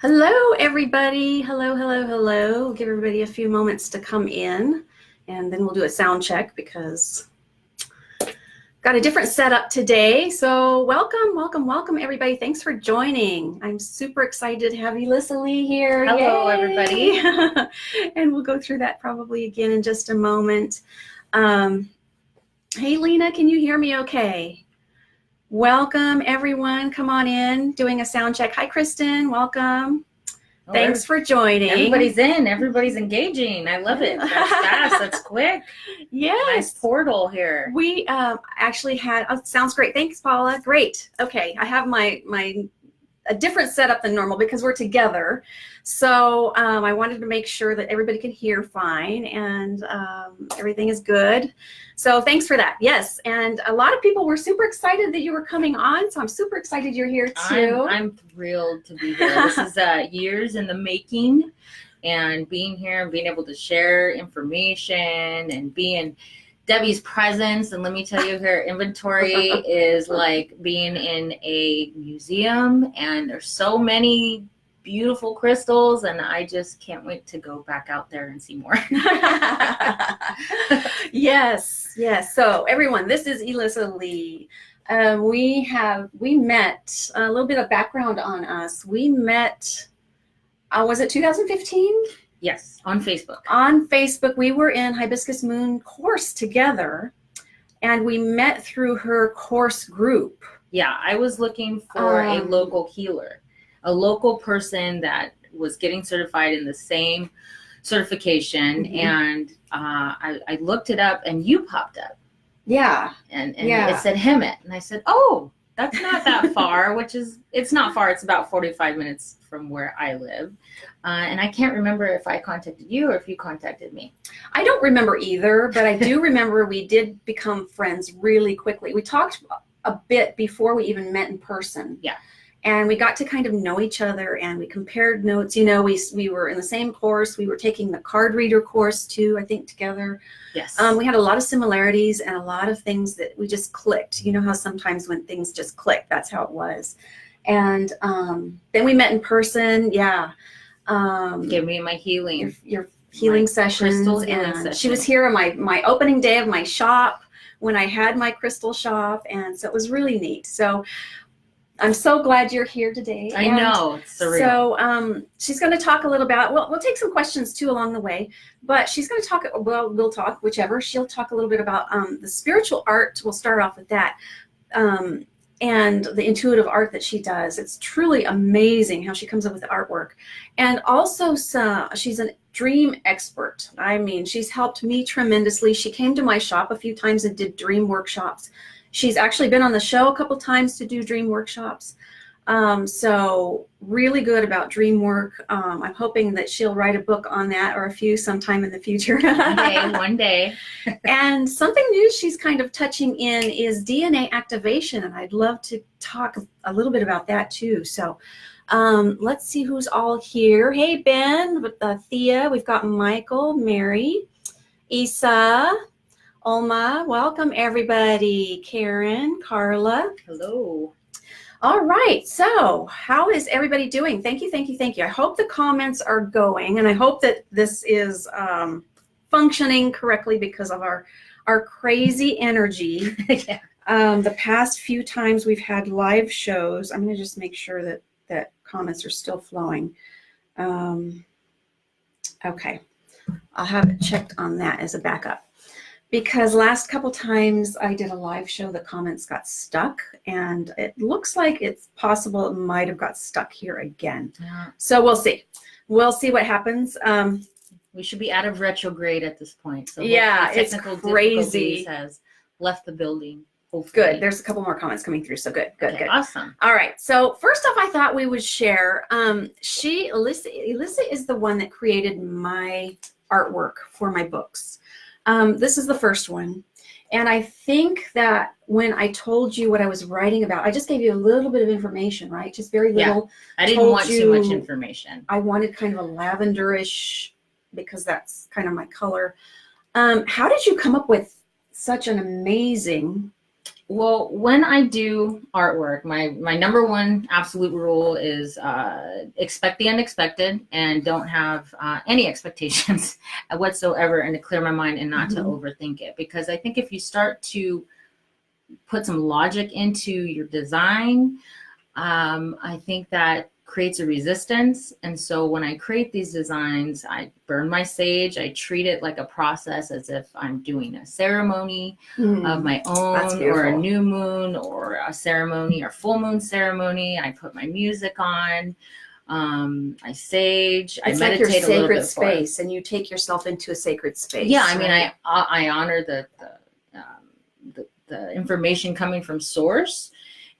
Hello, everybody. Hello, hello, hello. Give everybody a few moments to come in, and then we'll do a sound check because got a different setup today. So welcome, welcome, welcome, everybody. Thanks for joining. I'm super excited to have Elisa Lee here. Hello, Yay! everybody. And we'll go through that probably again in just a moment. Hey, Lena, can you hear me okay? Welcome, everyone. Come on in. Doing a sound check. Hi, Kristen. Welcome. Thanks for joining. Everybody's in. Everybody's engaging. I love it. That's fast. That's quick. Yes. Nice portal here. We actually had, sounds great. Thanks, Paula. Great. Okay. I have a different setup than normal because we're together. So I wanted to make sure that everybody can hear fine and everything is good. So thanks for that. Yes. And a lot of people were super excited that you were coming on. So I'm super excited you're here too. I'm thrilled to be here. This is years in the making, and being here and being able to share information and be in Debbie's presence. And let me tell you, her inventory is like being in a museum, and there's so many beautiful crystals, and I just can't wait to go back out there and see more. Yes, yes. So everyone, this is Elisa Lee. We met, a little bit of background on us. We met, was it 2015? Yes, on Facebook. On Facebook, we were in Hibiscus Moon course together, and we met through her course group. Yeah, I was looking for a local healer, a local person that was getting certified in the same certification, and I looked it up, and you popped up. Yeah. And it said Hemet, and I said, oh, that's not that far, it's not far. It's about 45 minutes from where I live. And I can't remember if I contacted you or if you contacted me. I don't remember either, but I do remember we did become friends really quickly. We talked a bit before we even met in person. Yeah. And we got to kind of know each other, and we compared notes. You know, we were in the same course. We were taking the card reader course too, I think, together. Yes. We had a lot of similarities and a lot of things that we just clicked. You know how sometimes when things just click, that's how it was. And then we met in person. Yeah. Give me my healing. Your healing sessions. Crystal healing session. She was here on my opening day of my shop when I had my crystal shop. And so it was really neat. So I'm so glad you're here today. I know, it's surreal. So she's going to talk a little about, well, we'll take some questions too along the way, but she's going to talk, well, we'll talk, whichever. She'll talk a little bit about the spiritual art. We'll start off with that. And the intuitive art that she does. It's truly amazing how she comes up with the artwork. And also she's a dream expert. I mean, she's helped me tremendously. She came to my shop a few times and did dream workshops. She's actually been on the show a couple times to do dream workshops. So really good about dream work. I'm hoping that she'll write a book on that, or a few sometime in the future. One day. And something new she's kind of touching in is DNA activation. And I'd love to talk a little bit about that too. So let's see who's all here. Hey, Ben, with Thea. We've got Michael, Mary, Isa, Olma. Welcome, everybody. Karen, Carla. Hello. All right. So how is everybody doing? Thank you, thank you, thank you. I hope the comments are going, and I hope that this is functioning correctly because of our crazy energy. Yeah. The past few times we've had live shows, I'm going to just make sure that comments are still flowing. Okay. I'll have it checked on that as a backup. Because last couple times I did a live show, the comments got stuck, and it looks like it's possible it might have got stuck here again. Yeah. So we'll see. We'll see what happens. We should be out of retrograde at this point. So yeah, it's crazy. Has left the building. Hopefully. Good. There's a couple more comments coming through. So good. Awesome. All right. So first off, I thought we would share. Elisa is the one that created my artwork for my books. This is the first one. And I think that when I told you what I was writing about, I just gave you a little bit of information, right? Just very little. Yeah, I didn't want too much information. I wanted kind of a lavenderish, because that's kind of my color. How did you come up with such an amazing Well, when I do artwork, my number one absolute rule is expect the unexpected and don't have any expectations whatsoever, and to clear my mind and not to overthink it. Because I think if you start to put some logic into your design, I think that creates a resistance. And so when I create these designs, I burn my sage. I treat it like a process, as if I'm doing a ceremony of my own, or a new moon, or a ceremony, or full moon ceremony. I put my music on. I sage. It's I meditate like your a little sacred bit space, and you take yourself into a sacred space. Yeah, I mean, I honor the information coming from source.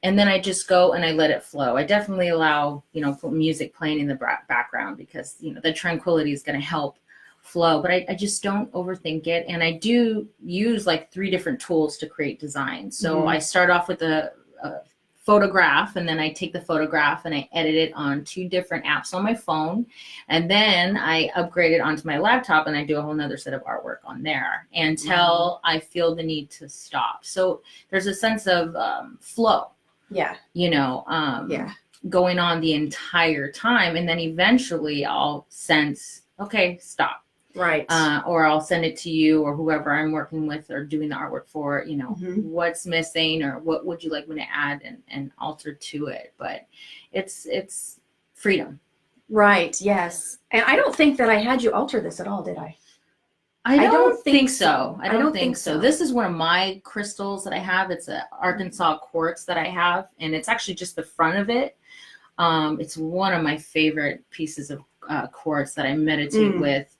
And then I just go and I let it flow. I definitely allow, music playing in the background, because, the tranquility is going to help flow. But I just don't overthink it. And I do use like 3 different tools to create design. So I start off with a photograph, and then I take the photograph and I edit it on 2 different apps on my phone. And then I upgrade it onto my laptop, and I do a whole nother set of artwork on there until I feel the need to stop. So there's a sense of flow. Yeah. Going on the entire time. And then eventually I'll sense, okay, stop. Right. Or I'll send it to you, or whoever I'm working with or doing the artwork for, what's missing, or what would you like me to add and alter to it. But it's freedom. Right. Yes. And I don't think that I had you alter this at all, did I? I don't think so. I don't think so. so. This is one of my crystals that I have. It's an Arkansas quartz that I have, and it's actually just the front of it. It's one of my favorite pieces of quartz that I meditate with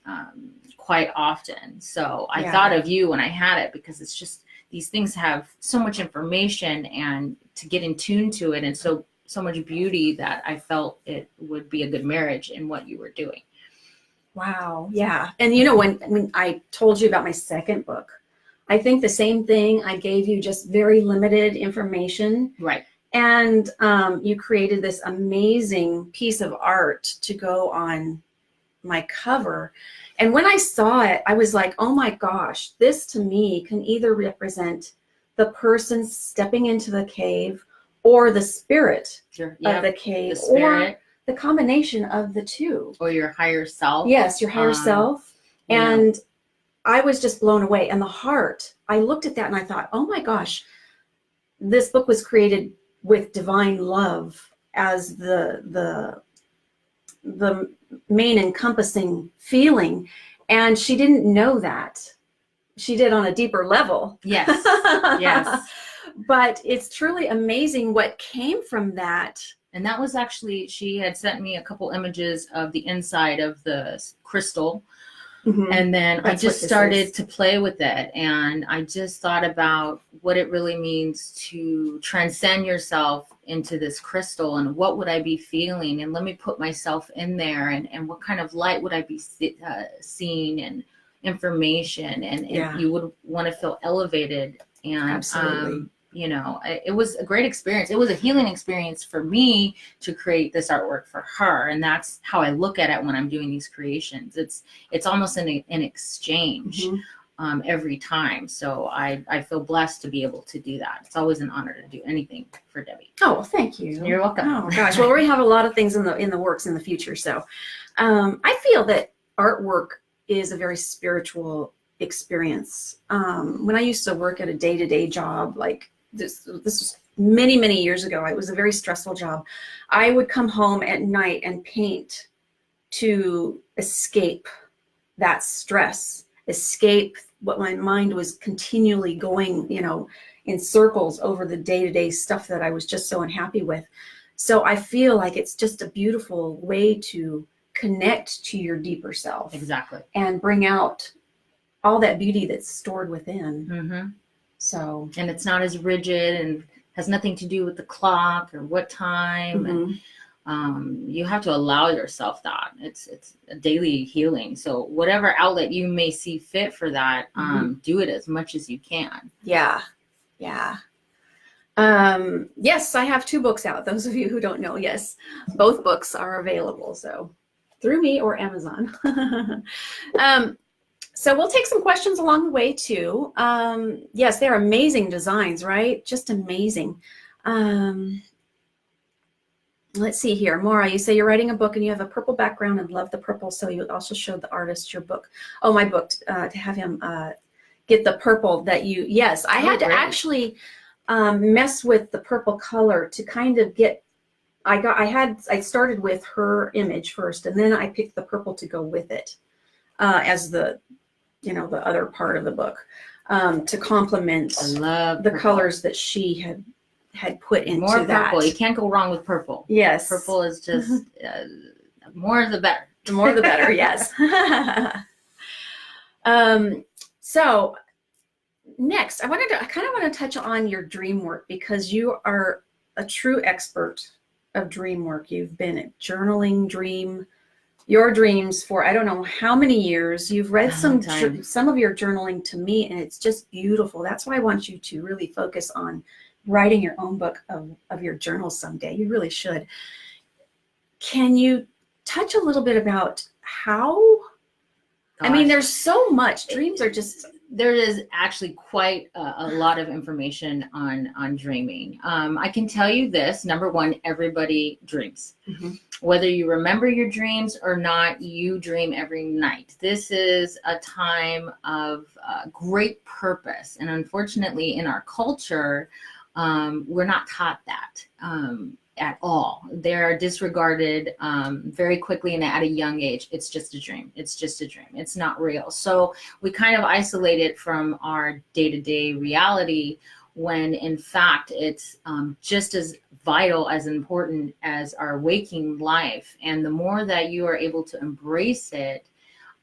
quite often. So I thought of you when I had it, because it's just, these things have so much information, and to get in tune to it, and so much beauty, that I felt it would be a good marriage in what you were doing. Wow. Yeah. And when I told you about my second book, I think the same thing. I gave you just very limited information. Right. And you created this amazing piece of art to go on my cover. And when I saw it, I was like, oh my gosh, this to me can either represent the person stepping into the cave, or the spirit of the cave, or the combination of the 2. Or your higher self. Yes, your higher self. And I was just blown away. And the heart, I looked at that and I thought, oh my gosh, this book was created with divine love as the main encompassing feeling. And she didn't know that. She did on a deeper level. Yes. Yes. But it's truly amazing what came from that. And that was actually, she had sent me a couple images of the inside of the crystal. And then I just started to play with it. And I just thought about what it really means to transcend yourself into this crystal, and what would I be feeling? And let me put myself in there, and what kind of light would I be seeing, and information. And you would want to feel elevated. And absolutely. It was a great experience. It was a healing experience for me to create this artwork for her. And that's how I look at it when I'm doing these creations. It's almost an exchange every time. So I feel blessed to be able to do that. It's always an honor to do anything for Debbie. Oh, well, thank you. You're welcome. Oh gosh. Well, we have a lot of things in the works in the future. So I feel that artwork is a very spiritual experience. When I used to work at a day-to-day job, like this was many years ago. It was a very stressful job. I would come home at night and paint to escape that stress, escape what my mind was continually going, in circles over the day-to-day stuff that I was just so unhappy with. So I feel like it's just a beautiful way to connect to your deeper self. Exactly. And bring out all that beauty that's stored within. So, and it's not as rigid, and has nothing to do with the clock or what time. And you have to allow yourself that. It's a daily healing. So whatever outlet you may see fit for that, do it as much as you can. Yeah. Yes, I have 2 books out. Those of you who don't know, yes, both books are available. So through me or Amazon. So we'll take some questions along the way too. Yes, they're amazing designs, right? Just amazing. Let's see here. Maura, you say you're writing a book and you have a purple background and love the purple, so you also showed the artist your book. Oh, my book, to have him get the purple that you, yes, I had to actually mess with the purple color to kind of get, I started with her image first, and then I picked the purple to go with it as the, the other part of the book to complement the colors that she had put into more that. Purple. You can't go wrong with purple. Yes. Purple is just more the better. The more the better, yes. So next, I kind of want to touch on your dream work, because you are a true expert of dream work. You've been journaling your dreams for I don't know how many years. You've read some of your journaling to me, and it's just beautiful. That's why I want you to really focus on writing your own book of your journals someday. You really should. Can you touch a little bit about how? Gosh. I mean, there's so much. Dreams are just. There is actually quite a lot of information on dreaming. I can tell you this. Number one, everybody dreams. Mm-hmm. Whether you remember your dreams or not, you dream every night. This is a time of great purpose. And unfortunately, in our culture, we're not taught that at all. They're disregarded very quickly and at a young age. It's just a dream. It's just a dream. It's not real. So we kind of isolate it from our day-to-day reality, when in fact it's just as vital, as important as our waking life. And the more that you are able to embrace it,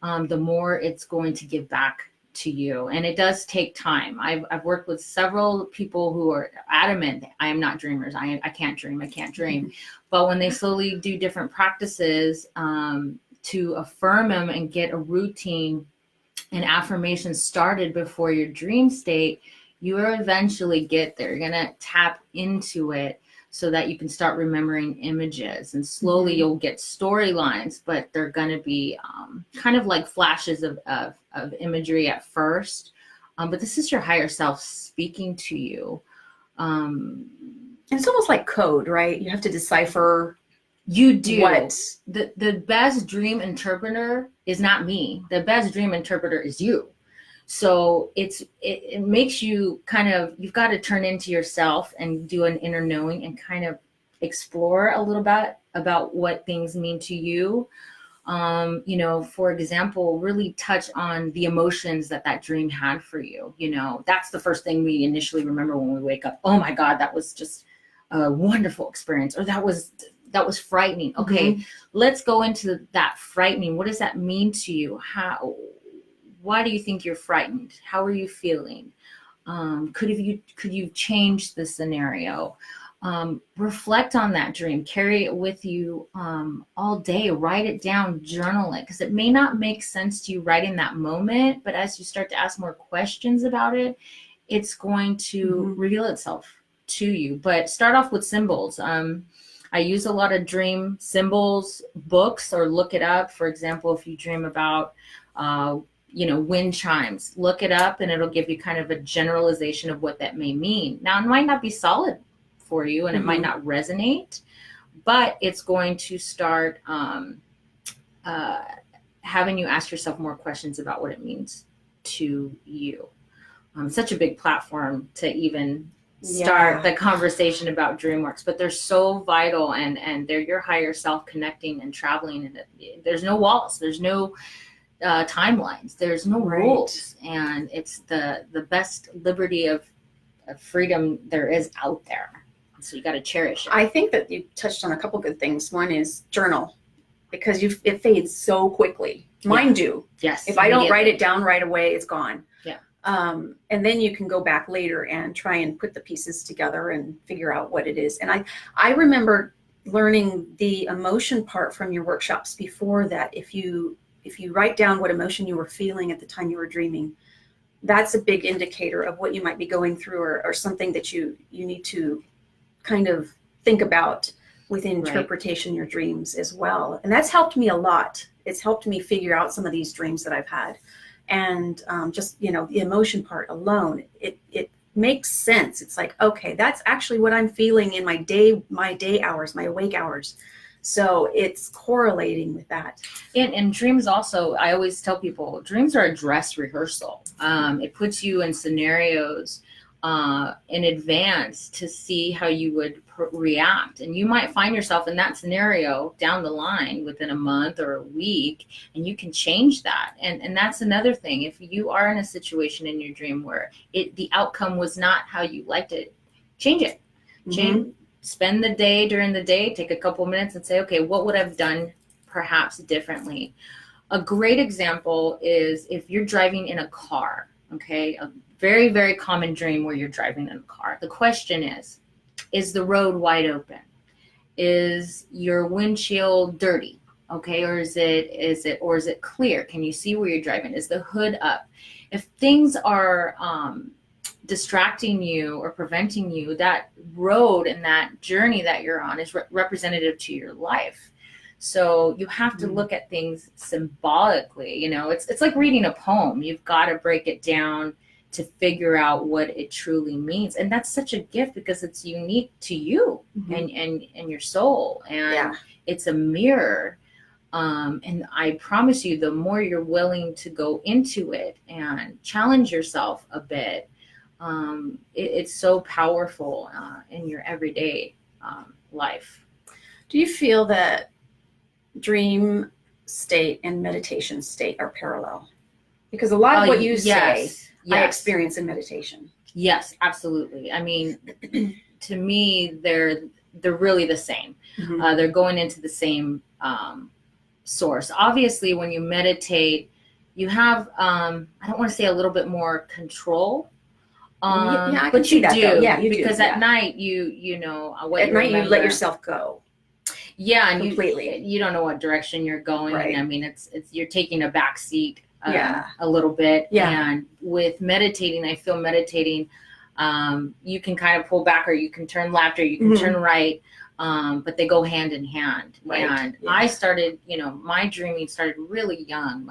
the more it's going to give back to you. And it does take time. I've worked with several people who are adamant, I am not dreamers. I can't dream. I can't dream. But when they slowly do different practices to affirm them and get a routine and affirmations started before your dream state, you will eventually get there. You're going to tap into it so that you can start remembering images, and slowly you'll get storylines, but they're going to be kind of like flashes of imagery at first. But this is your higher self speaking to you. It's almost like code, right? You have to decipher. You do. What? The best dream interpreter is not me. The best dream interpreter is you. So it makes you kind of, you've got to turn into yourself and do an inner knowing and kind of explore a little bit about what things mean to you. For example, really touch on the emotions that dream had for you. That's the first thing we initially remember when we wake up. Oh my God, that was just a wonderful experience, or that was frightening. Okay, let's go into that frightening. What does that mean to you? Why do you think you're frightened? How are you feeling? Could you change the scenario? Reflect on that dream, carry it with you all day, write it down, journal it, because it may not make sense to you right in that moment, but as you start to ask more questions about it, it's going to reveal itself to you. But start off with symbols. I use a lot of dream symbols books, or look it up. For example, if you dream about wind chimes, look it up and it'll give you kind of a generalization of what that may mean. Now, it might not be solid for you and it might not resonate, but it's going to start having you ask yourself more questions about what it means to you. Such a big platform to even start the conversation about DreamWorks, but they're so vital, and they're your higher self connecting and traveling, and there's no walls, there's no timelines, there's no rules, and it's the best liberty of freedom there is out there. So you got to cherish it. I think that you touched on a couple good things. One is journal, because it fades so quickly. Mine do. Yes. If I don't write it down right away, it's gone. Yeah. And then you can go back later and try and put the pieces together and figure out what it is. And I remember learning the emotion part from your workshops before that. If you write down what emotion you were feeling at the time you were dreaming, that's a big indicator of what you might be going through, or something that you need to kind of think about with interpretation your dreams as well. And that's helped me a lot. It's helped me figure out some of these dreams that I've had. and just, the emotion part alone, it makes sense. It's like, okay, that's actually what I'm feeling in my day hours, my awake hours. So it's correlating with that. And dreams also, I always tell people, dreams are a dress rehearsal. It puts you in scenarios in advance to see how you would react. And you might find yourself in that scenario down the line within a month or a week, and you can change that. And that's another thing. If you are in a situation in your dream where the outcome was not how you liked it, change it. Spend the day during the day, take a couple minutes and say, okay, what would I have done perhaps differently? A great example is if you're driving in a car, okay, a very, very common dream where you're driving in a car. The question is the road wide open? Is your windshield dirty? Okay, or is it clear? Can you see where you're driving? Is the hood up? If things are distracting you or preventing you, that road and that journey that you're on is representative to your life. So you have to look at things symbolically. It's like reading a poem. You've got to break it down to figure out what it truly means. And that's such a gift because it's unique to you and your soul. And it's a mirror. And I promise you, the more you're willing to go into it and challenge yourself a bit, it's so powerful in your everyday life. Do you feel that dream state and meditation state are parallel? Because a lot of what you say, I experience in meditation. Yes, absolutely. I mean, to me, they're really the same. They're going into the same source. Obviously, when you meditate, you have, I don't want to say a little bit more control. I but you that, do, though. Yeah, you because do, at night you know what at you night remember. you let yourself go. Yeah, and completely. You don't know what direction you're going. Right. I mean, it's you're taking a back seat a little bit. Yeah. And with meditating, I feel meditating, you can kind of pull back, or you can turn left, or you can turn right. But they go hand in hand. Right. And I started, my dreaming started really young.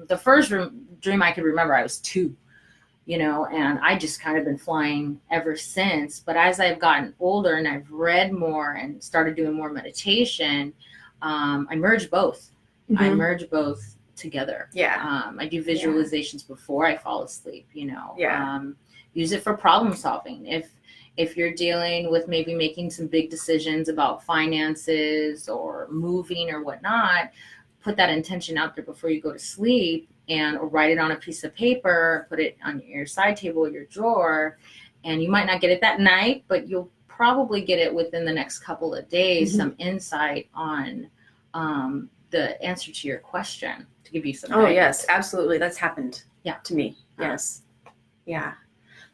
The first dream I could remember, I was 2. And I just kind of been flying ever since. But as I've gotten older and I've read more and started doing more meditation, I merge both. I merge both together. Yeah. I do visualizations before I fall asleep, Yeah. Use it for problem solving. If you're dealing with maybe making some big decisions about finances or moving or whatnot, put that intention out there before you go to sleep, or write it on a piece of paper, put it on your side table or your drawer. And you might not get it that night, but you'll probably get it within the next couple of days, some insight on the answer to your question, to give you some guidance. Yes, absolutely. That's happened to me. Yes. Yeah.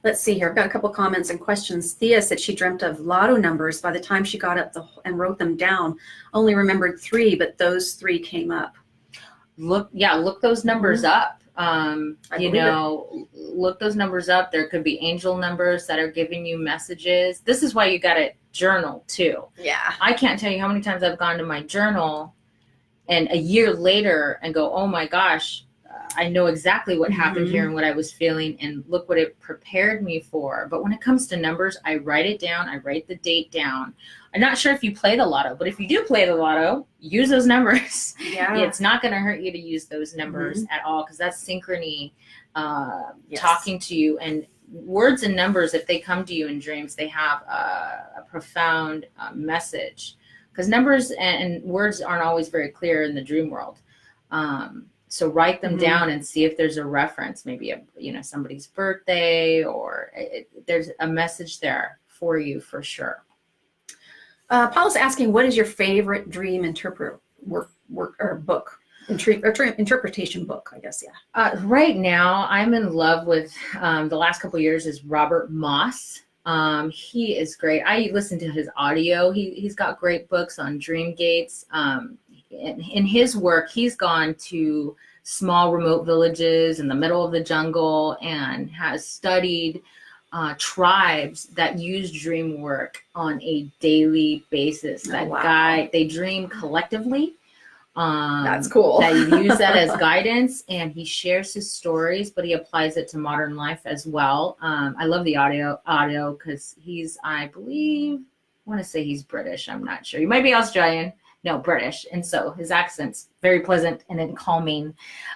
Let's see here. I've got a couple comments and questions. Thea said she dreamt of lotto numbers. By the time she got up and wrote them down, only remembered 3, but those 3 came up. Look those numbers up. Look those numbers up. There could be angel numbers that are giving you messages. This is why you got to journal too. Yeah. I can't tell you how many times I've gone to my journal and a year later and go, oh my gosh, I know exactly what happened here and what I was feeling, and look what it prepared me for. But when it comes to numbers, I write it down. I write the date down. I'm not sure if you play the lotto, but if you do play the lotto, use those numbers. Yeah. It's not going to hurt you to use those numbers at all, because that's synchrony talking to you. And words and numbers, if they come to you in dreams, they have a profound message, because numbers and words aren't always very clear in the dream world. So write them down and see if there's a reference, maybe somebody's birthday, or there's a message there for you for sure. Paula's asking, what is your favorite dream interpretation book? I guess. Right now, I'm in love with the last couple of years is Robert Moss. He is great. I listen to his audio. He's got great books on dream gates. In his work, he's gone to small remote villages in the middle of the jungle and has studied tribes that use dream work on a daily basis. They dream collectively. That's cool. That you use that as guidance, and he shares his stories, but he applies it to modern life as well. I love the audio because he's, I believe, I want to say he's British. I'm not sure. He might be Australian. No, British. And so his accent's very pleasant and then calming.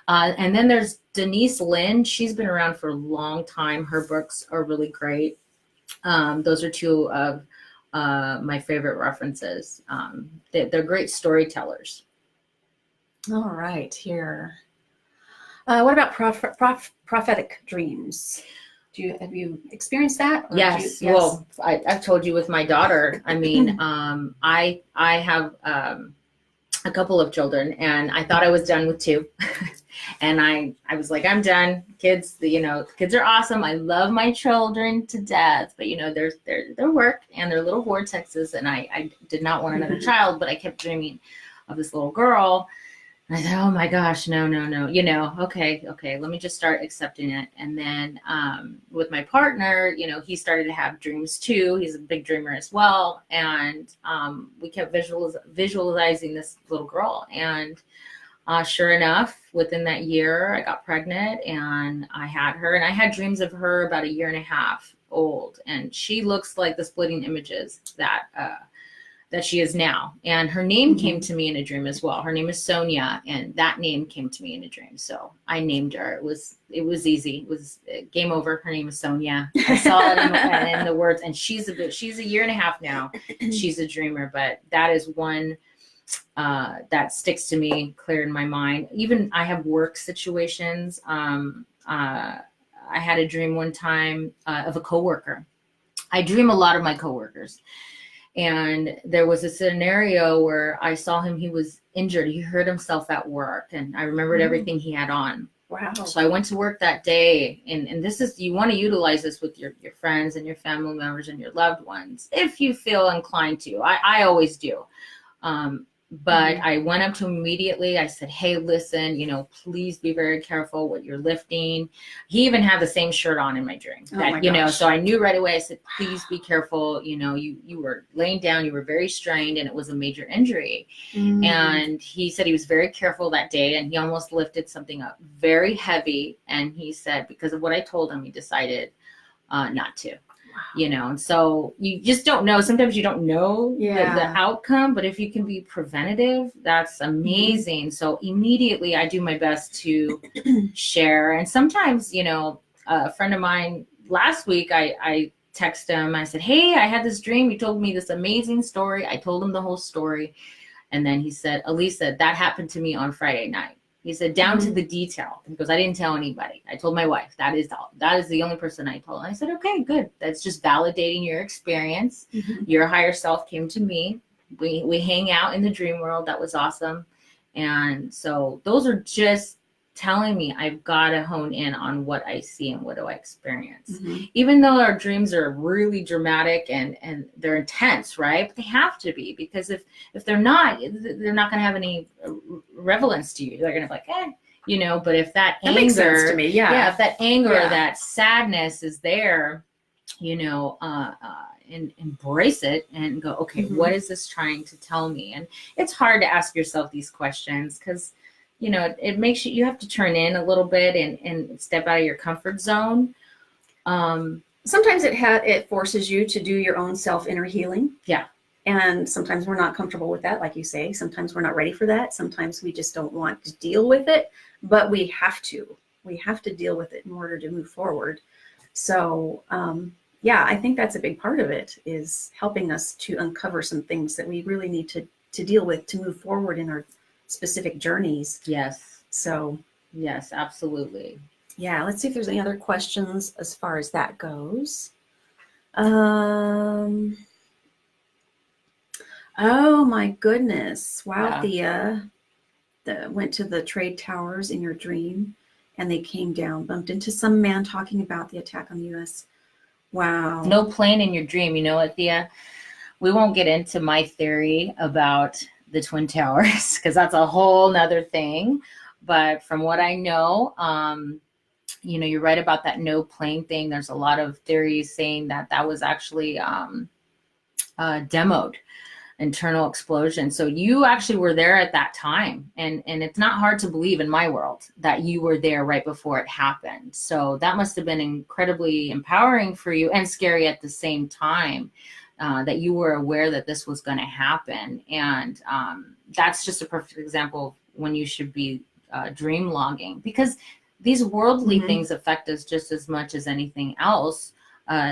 And then there's Denise Lynn. She's been around for a long time. Her books are really great. Those are two of my favorite references. They're great storytellers. All right, here. What about prophetic dreams? Have you experienced that? Yes. Well, I've told you with my daughter. I mean, I have a couple of children, and I thought I was done with two, and I was like, I'm done. Kids, kids are awesome. I love my children to death, but there's their work and their little vortexes, and I did not want another child, but I kept dreaming of this little girl. And I thought, oh my gosh, no. Okay, let me just start accepting it. And then with my partner, he started to have dreams too. He's a big dreamer as well. And we kept visualizing this little girl. And sure enough, within that year, I got pregnant and I had her. And I had dreams of her about 1.5 years old. And she looks like the splitting images that she is now. And her name came to me in a dream as well. Her name is Sonia, and that name came to me in a dream. So I named her. It was easy. It was game over. Her name is Sonia. I saw it in the words, and she's 1.5 years now. She's a dreamer, but that is one that sticks to me clear in my mind. Even I have work situations. I had a dream one time of a coworker. I dream a lot of my coworkers. And there was a scenario where I saw him, he was injured. He hurt himself at work. And I remembered everything he had on. Wow. So I went to work that day. And this is, you want to utilize this with your friends and your family members and your loved ones, if you feel inclined to. I always do. But I went up to him immediately. I said, hey, listen, please be very careful what you're lifting. He even had the same shirt on in my dream. So I knew right away. I said, please be careful. You were laying down, you were very strained, and it was a major injury. And he said he was very careful that day, and he almost lifted something up very heavy. And he said, because of what I told him, he decided not to. And so you just don't know. Sometimes you don't know the outcome, but if you can be preventative, that's amazing. So immediately I do my best to share. And sometimes, a friend of mine last week, I text him, I said, hey, I had this dream. You told me this amazing story. I told him the whole story. And then he said, Elisa, that happened to me on Friday night. He said, down to the detail. He goes, I didn't tell anybody. I told my wife. That is the only person I told. And I said, okay, good. That's just validating your experience. Your higher self came to me. We hang out in the dream world. That was awesome. And so those are just telling me I've got to hone in on what I see and what do I experience. Even though our dreams are really dramatic and they're intense, right? But they have to be, because if they're not going to have any relevance to you. They're going to be like, but if that anger, makes sense to me. if that anger or that sadness is there, and embrace it and go, okay, what is this trying to tell me? And it's hard to ask yourself these questions because it makes you have to turn in a little bit and step out of your comfort zone. Sometimes it forces you to do your own inner healing. Yeah. And sometimes we're not comfortable with that, like you say. Sometimes we're not ready for that. Sometimes we just don't want to deal with it, but we have to. We have to deal with it in order to move forward. So, I think that's a big part of it, is helping us to uncover some things that we really need to deal with to move forward in our specific journeys. Yes. So. Yes, absolutely. Yeah, let's see if there's any other questions as far as that goes. Oh my goodness. Wow, Thea. Went to the trade towers in your dream and they came down, bumped into some man talking about the attack on the U.S. Wow. No plane in your dream. You know what, Thea? We won't get into my theory about the Twin Towers because that's a whole nother thing. But from what I know, you're right about that no plane thing. There's a lot of theories saying that was actually demoed. internal explosion. So you actually were there at that time. And it's not hard to believe in my world that you were there right before it happened. So that must have been incredibly empowering for you and scary at the same time, that you were aware that this was going to happen. And that's just a perfect example of when you should be dream logging, because these worldly things affect us just as much as anything else.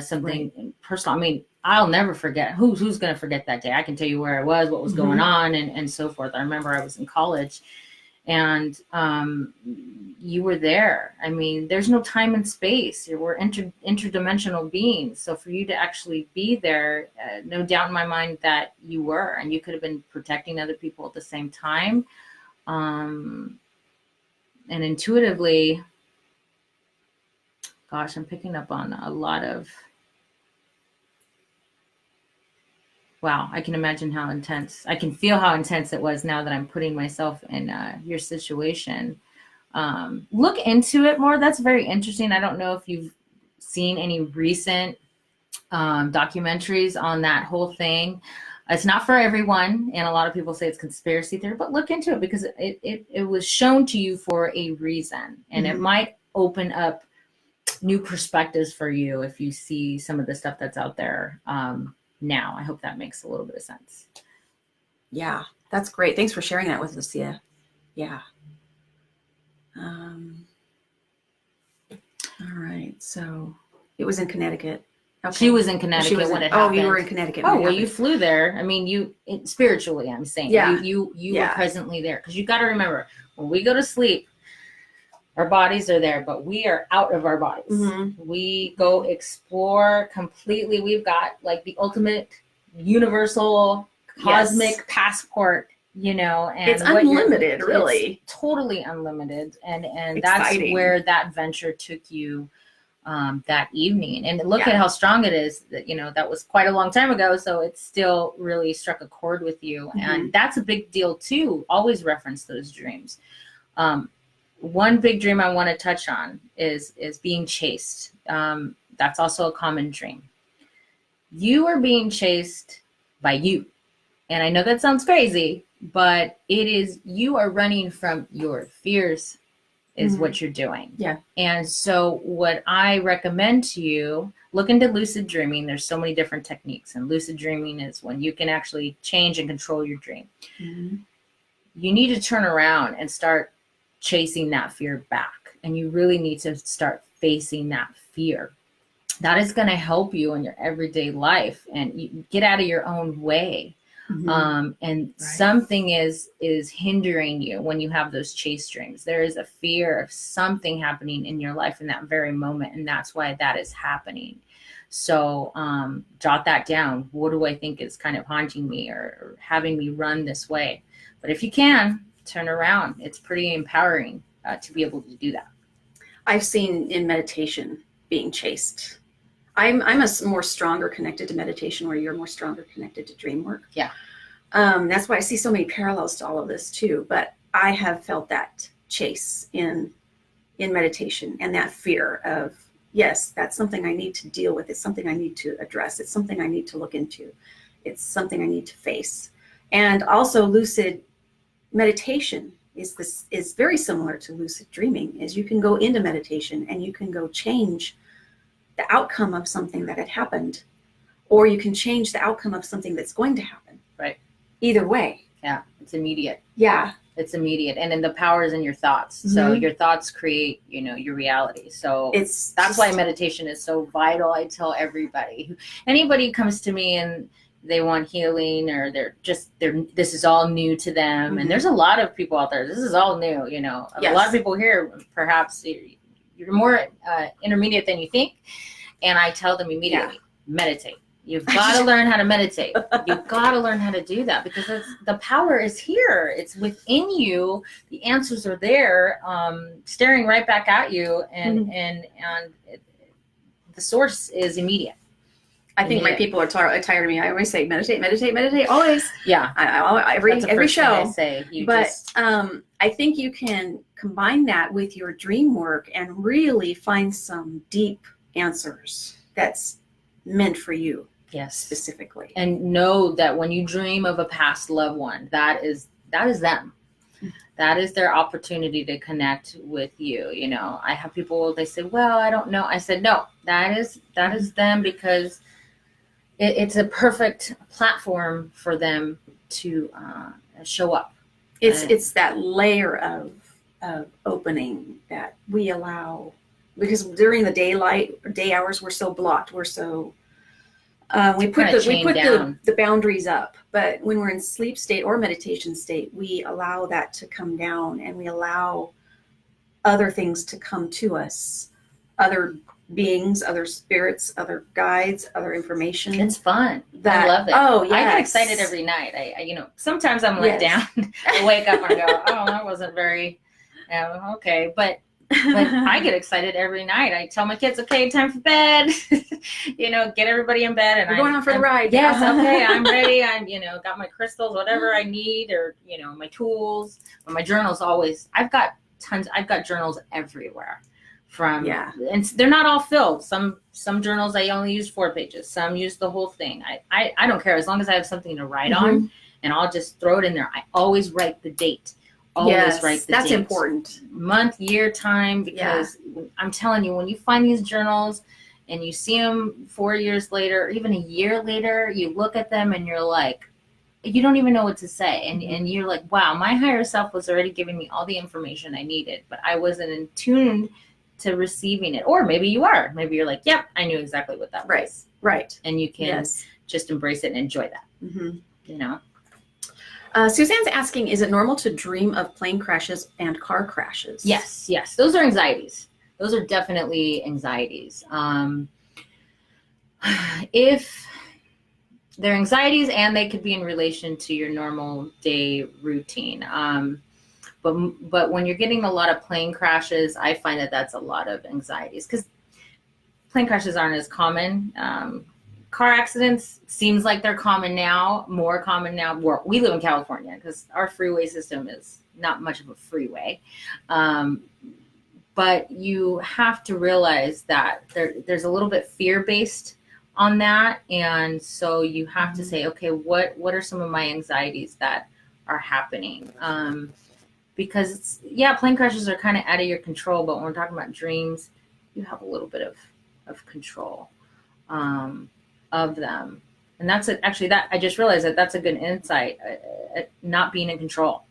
Something personal. I mean, I'll never forget. Who's going to forget that day? I can tell you where I was, what was going on, and so forth. I remember I was in college, and you were there. I mean, there's no time and space. We're interdimensional beings. So for you to actually be there, no doubt in my mind that you were, and you could have been protecting other people at the same time. And intuitively, gosh, I'm picking up on a lot of, wow, I can imagine how intense, I can feel how intense it was now that I'm putting myself in your situation. Look into it more. That's very interesting. I don't know if you've seen any recent documentaries on that whole thing. It's not for everyone, and a lot of people say it's conspiracy theory, but look into it, because it was shown to you for a reason, and it might open up new perspectives for you if you see some of the stuff that's out there now. I hope that makes a little bit of sense. Yeah, that's great. Thanks for sharing that with us. Yeah. All right. So it was in Connecticut. Okay. She was in Connecticut when it happened. Oh, you were in Connecticut. Oh, well, you flew there. I mean, spiritually, I'm saying. Yeah. You were presently there, because you got to remember, when we go to sleep, our bodies are there, but we are out of our bodies. We go explore completely. We've got like the ultimate universal cosmic passport, and it's unlimited, really. It's totally unlimited. And Exciting. That's where that venture took you that evening. And look at how strong it is that, that was quite a long time ago. So it still really struck a chord with you. And that's a big deal too. Always reference those dreams. One big dream I want to touch on is being chased. That's also a common dream. You are being chased by you. And I know that sounds crazy, but it is, you are running from your fears is what you're doing. Yeah. And so what I recommend to you, look into lucid dreaming. There's so many different techniques, and lucid dreaming is when you can actually change and control your dream. You need to turn around and start chasing that fear back. And you really need to start facing that fear. That is going to help you in your everyday life, and you get out of your own way. Something is hindering you when you have those chase dreams. There is a fear of something happening in your life in that very moment, and that's why that is happening. So jot that down. What do I think is kind of haunting me or having me run this way? But if you can, turn around. It's pretty empowering to be able to do that. I've seen in meditation being chased. I'm a more stronger connected to meditation, where you're more stronger connected to dream work. Yeah. That's why I see so many parallels to all of this too. But I have felt that chase in meditation, and that fear of, yes, that's something I need to deal with. It's something I need to address. It's something I need to look into. It's something I need to face. And also lucid meditation is very similar to lucid dreaming. Is you can go into meditation and you can go change the outcome of something that had happened, or you can change the outcome of something that's going to happen. Right. Either way. Yeah. It's immediate. Yeah. It's immediate. And then the power is in your thoughts. So your thoughts create, your reality. So that's why meditation is so vital. I tell everybody, anybody who comes to me and they want healing, or this is all new to them. And there's a lot of people out there. This is all new, A lot of people here, perhaps you're more intermediate than you think. And I tell them immediately, meditate. You've got to learn how to meditate. You've got to learn how to do that, because the power is here. It's within you. The answers are there, staring right back at you. And the source is immediate. I think my people are tired of me. I always say meditate, meditate, meditate. Always. Yeah. Every show. I say. I think you can combine that with your dream work and really find some deep answers that's meant for you. Yes. specifically. And know that when you dream of a past loved one, that is them. That is their opportunity to connect with you. You know, I have people, they say, well, I don't know. I said, no, that is them, because it's a perfect platform for them to show up. It's that layer of opening that we allow, because during the day hours, we're so blocked. We're so we put the boundaries up, but when we're in sleep state or meditation state, we allow that to come down, and we allow other things to come to us, other beings, other spirits, other guides, other information. It's fun. I love it. Oh yeah, I get excited every night. I sometimes I'm let down. I wake up and I go, oh, that wasn't very okay, but I get excited every night. I tell my kids, okay, time for bed. Get everybody in bed, and we're going on for the ride. Yes, okay, I'm ready. I'm got my crystals, whatever I need, or my tools. But my journals always. I've got journals everywhere. And they're not all filled. Some journals I only use 4 pages. Some use the whole thing. I don't care, as long as I have something to write on, and I'll just throw it in there. I always write the date. Always write the that's date. Important. Month, year, time, because I'm telling you, when you find these journals and you see them 4 years later, or even a year later, you look at them and you're like, you don't even know what to say. And you're like, wow, my higher self was already giving me all the information I needed, but I wasn't in tune to receiving it. Or maybe you are. Maybe you're like, yep, I knew exactly what that was. Right. And you can just embrace it and enjoy that. Suzanne's asking, is it normal to dream of plane crashes and car crashes? Yes. Those are anxieties. Those are definitely anxieties. If they're anxieties, and they could be in relation to your normal day routine. But when you're getting a lot of plane crashes, I find that that's a lot of anxieties, because plane crashes aren't as common. Car accidents seems like they're more common now. We live in California, because our freeway system is not much of a freeway. But you have to realize that there's a little bit fear-based on that. And so you have to say, okay, what are some of my anxieties that are happening? Because plane crashes are kind of out of your control, but when we're talking about dreams, you have a little bit of control of them. And that's actually that I just realized that's a good insight, not being in control.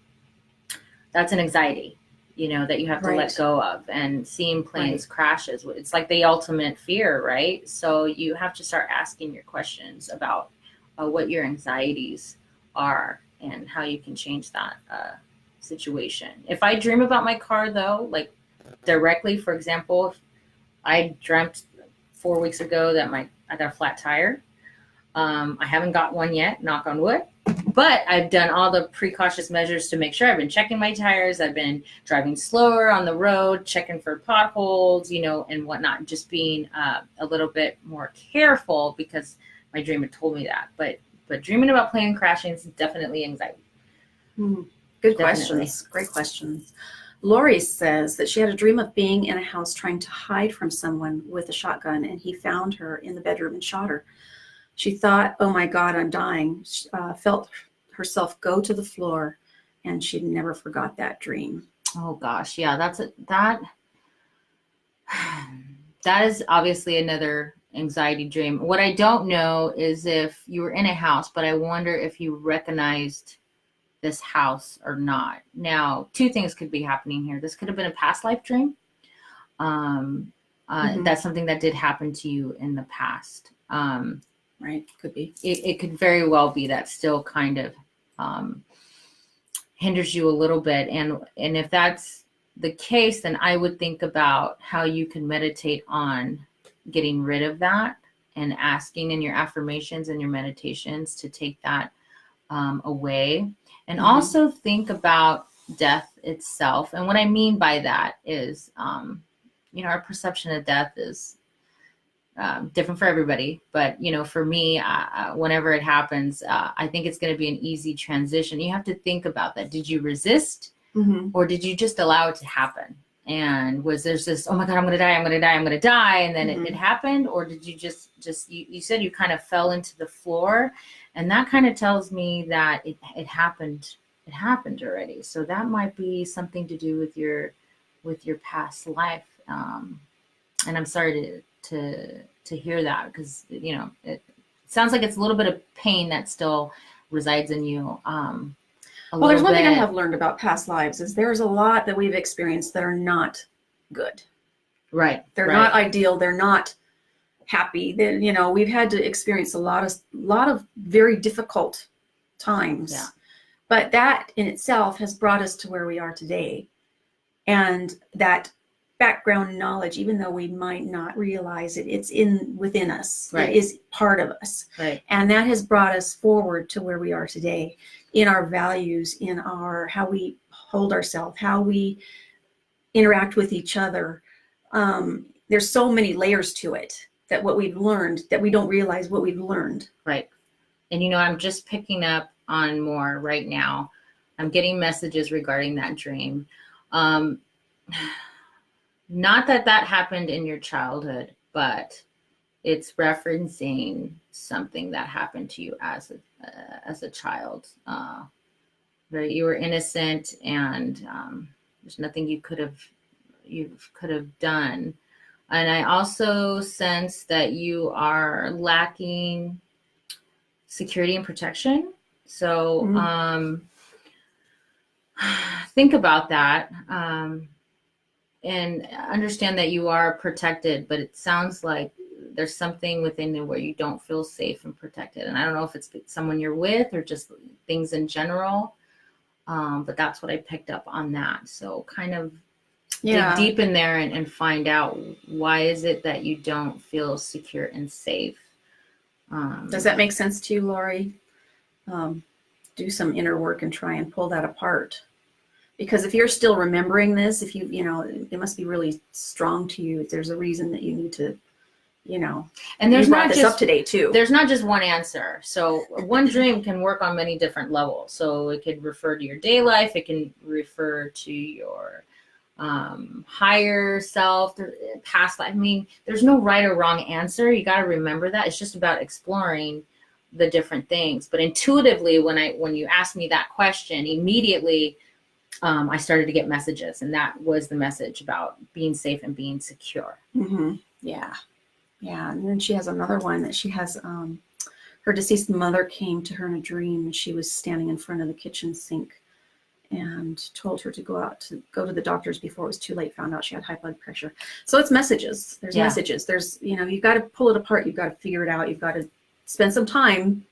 That's an anxiety, that you have to let go of. And seeing planes crashes, it's like the ultimate fear, right? So you have to start asking your questions about what your anxieties are and how you can change that situation. If I dream about my car, though, like directly, for example, if I dreamt 4 weeks ago that I got a flat tire. I haven't got one yet, knock on wood, but I've done all the precautious measures to make sure. I've been checking my tires. I've been driving slower on the road, checking for potholes, and whatnot, just being a little bit more careful, because my dream had told me that. But dreaming about plane crashing is definitely anxiety. Good questions. Great questions. Lori says that she had a dream of being in a house trying to hide from someone with a shotgun, and he found her in the bedroom and shot her. She thought, oh my God, I'm dying. Felt herself go to the floor, and she never forgot that dream. Oh gosh. Yeah, that is obviously another anxiety dream. What I don't know is if you were in a house, but I wonder if you recognized this house or not. Now, 2 things could be happening here. This could have been a past life dream. That's something that did happen to you in the past. Right. Could be. It could very well be that still kind of hinders you a little bit. And if that's the case, then I would think about how you can meditate on getting rid of that, and asking in your affirmations and your meditations to take that away. And also think about death itself. And what I mean by that is, our perception of death is different for everybody. But, for me, whenever it happens, I think it's going to be an easy transition. You have to think about that. Did you resist, or did you just allow it to happen? And was there's this, oh my God, I'm gonna die, I'm gonna die, I'm gonna die, and then it happened? Or did you just you said you kind of fell into the floor, and that kind of tells me that it happened already. So that might be something to do with your past life. And I'm sorry to hear that, because it sounds like it's a little bit of pain that still resides in you. Well, there's one thing I have learned about past lives is there's a lot that we've experienced that are not good. Right. They're not ideal. They're not happy. We've had to experience a lot of very difficult times. Yeah. But that in itself has brought us to where we are today. And that background knowledge, even though we might not realize it, it's within us. Right. It is part of us. Right. And that has brought us forward to where we are today, in our values, in our how we hold ourselves, how we interact with each other. There's so many layers to it, that what we've learned, that we don't realize what we've learned. Right. And I'm just picking up on more right now. I'm getting messages regarding that dream. Not that happened in your childhood, but it's referencing something that happened to you as a child. That you were innocent, and there's nothing you could have done. And I also sense that you are lacking security and protection. So think about that. And understand that you are protected, but it sounds like there's something within you where you don't feel safe and protected. And I don't know if it's someone you're with or just things in general, but that's what I picked up on that. So kind of dig deep in there and find out, why is it that you don't feel secure and safe? Does that make sense to you, Lori? Do some inner work and try and pull that apart. Because if you're still remembering this, if it must be really strong to you. There's a reason that you need to, and there's not this up today too. There's not just one answer. So one dream can work on many different levels. So it could refer to your day life. It can refer to your higher self, past life. I mean, there's no right or wrong answer. You got to remember that. It's just about exploring the different things. But intuitively, when you asked me that question, immediately, I started to get messages, and that was the message about being safe and being secure. Mm-hmm. Yeah. And then she has another one that she has, her deceased mother came to her in a dream, and she was standing in front of the kitchen sink and told her to go to the doctors before it was too late, found out she had high blood pressure. So it's messages. There's messages. There's, you've got to pull it apart. You've got to figure it out. You've got to spend some time.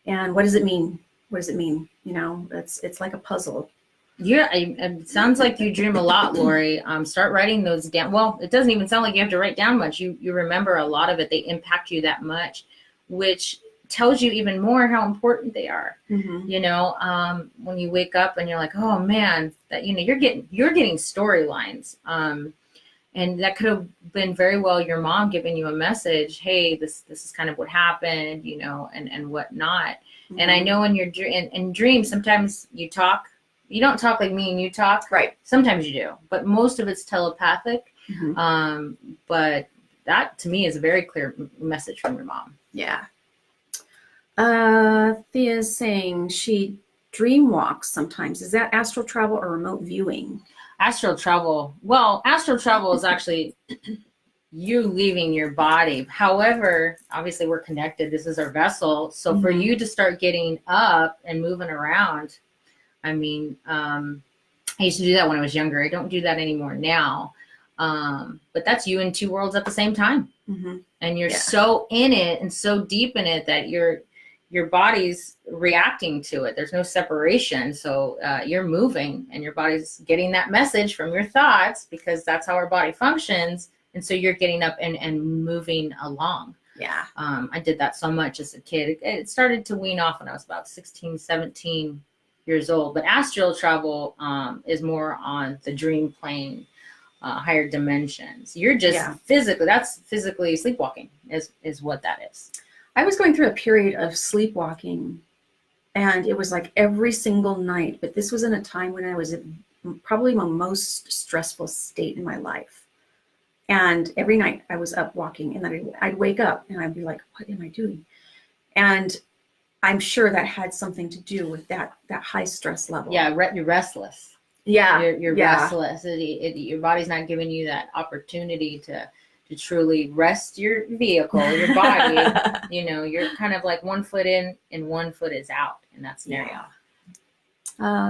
And what does it mean? What does it mean? It's like a puzzle. Yeah, it sounds like you dream a lot, Lori. Start writing those down. Well, it doesn't even sound like you have to write down much. You remember a lot of it. They impact you that much, which tells you even more how important they are. Mm-hmm. When you wake up and you're like, oh man, that you're getting storylines. And that could have been very well your mom giving you a message. Hey, this is kind of what happened, and whatnot. Mm-hmm. And I know in dreams, sometimes you talk. You don't talk like me and you talk. Right. Sometimes you do, but most of it's telepathic. Mm-hmm. But that to me is a very clear message from your mom. Yeah. Thea's saying she dream walks sometimes. Is that astral travel or remote viewing? Astral travel. Well, astral travel is actually you leaving your body. However, obviously we're connected. This is our vessel. So mm-hmm. for you to start getting up and moving around, I mean, I used to do that when I was younger. I don't do that anymore now. But that's you in two worlds at the same time. Mm-hmm. And you're so in it and so deep in it that your body's reacting to it. There's no separation. So you're moving and your body's getting that message from your thoughts, because that's how our body functions. And so you're getting up and moving along. Yeah. I did that so much as a kid. It started to wean off when I was about 16, 17 years old. But astral travel is more on the dream plane, higher dimensions. You're just physically sleepwalking is what that is. I was going through a period of sleepwalking, and it was like every single night, but this was in a time when I was probably my most stressful state in my life. And every night I was up walking, and then I'd wake up and I'd be like, what am I doing? And I'm sure that had something to do with that high stress level. Yeah, you're restless. Yeah. You're restless. Your body's not giving you that opportunity to truly rest your vehicle, your body. You're kind of like 1 foot in and 1 foot is out in that scenario.